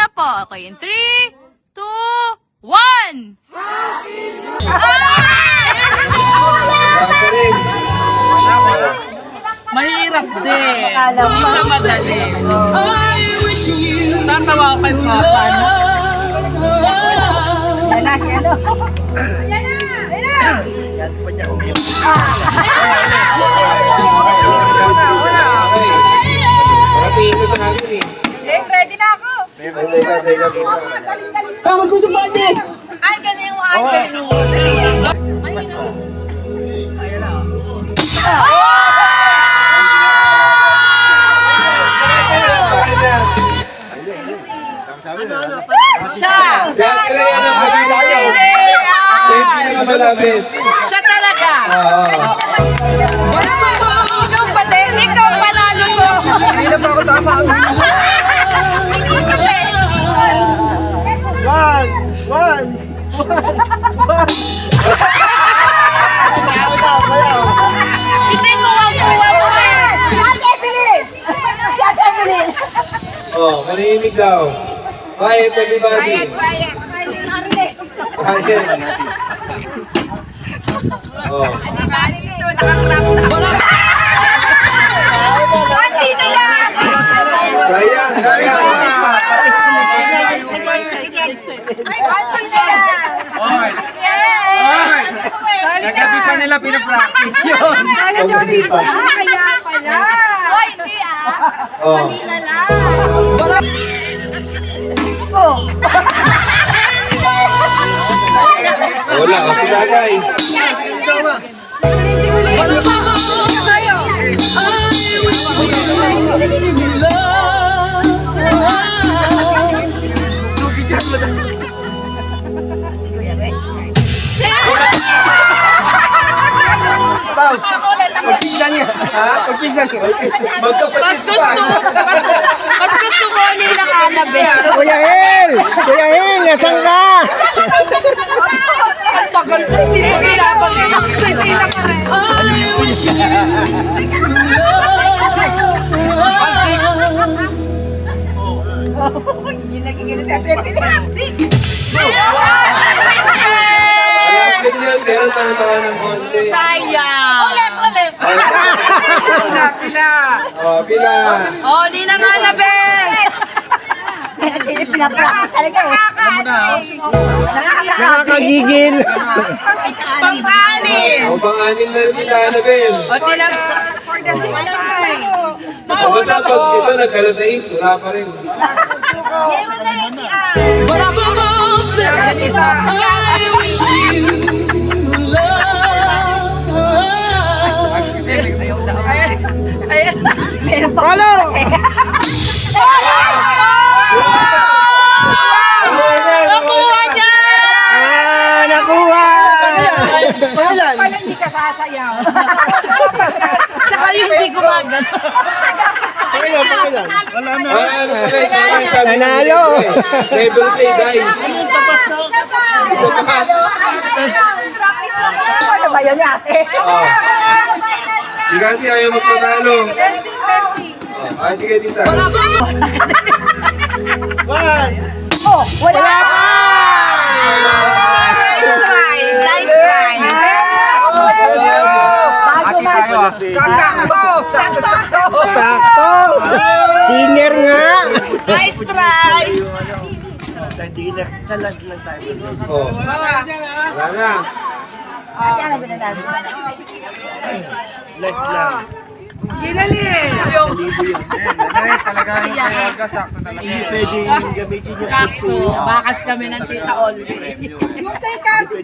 na po. Okay, in 3, 2, 1! Mahirap din. Hindi siya madali. Tatawa ko kay Papa. Yan na si ano. Yan pa niya umiyak. Nakatingin ka sa akin eh. Ready na ako. Teka. Vamos mo sa Panis! Ang galing mo, ang galing mo. Sabi na. Siya! Siya kaya na pagkita ko. Siya yung pinakamalapit. Siya talaga! Oo. Ikaw pa din! Ikaw panalo to! Hindi na pa ako tama. One! Hindi ko ang Oh, manahimik daw. Quiet everybody. Quiet. Quiet. Oh. Pati na yan. Sayang. Pati na yan. Nagabi pa nila pinapractice yun. Kaya pala. Hoy, hindi Oh. Kanina lang. Wala, o sila guys. Pause. Pagpinsan niya. Ha? Pagpinsan niya. Magkapatid pa. Mas gusto ko nilang Annabelle. Kuya Hel! Kuya Hel! Nasaan ka? Ang tagal ko. Hindi ko nilabag yun. Hindi na ka rin. Gila-gila sa Malapit yun, pero tanga-tanga ng konti. Sayang. Ulit. Oh, pila. Oh, Ninang Annabelle. Pinapractice talaga eh. Nakakagigil. Pang-anim. O, pang-anim na rin pila, Annabelle. O, tinag... O, basta pag ito nagkala sa is, wala pa rin. Meron na yan si Ann. Meron pa. Follow! Nakuha niya! Nakuha! Palan! Parang hindi ka sasayaw. Tsaka yung hindi gumagal. Pakilan. Wala na rin. Nanalo. Never say die. Ano ba yun, ate? Oh. Di kasi ayaw magpatalo. Oh, ay, sige, tita. Oh, wala pa! Nice try. Ati tayo ah. Sakto! Singer nga! Nice try. Dinner na lang tayo. Oh. Wala na. Ate, ano ba na namin? Light lang. Hindi pwedeng gamitin yung Sakto. Bakas kami ng tita Olvie. Yung kay Cassie.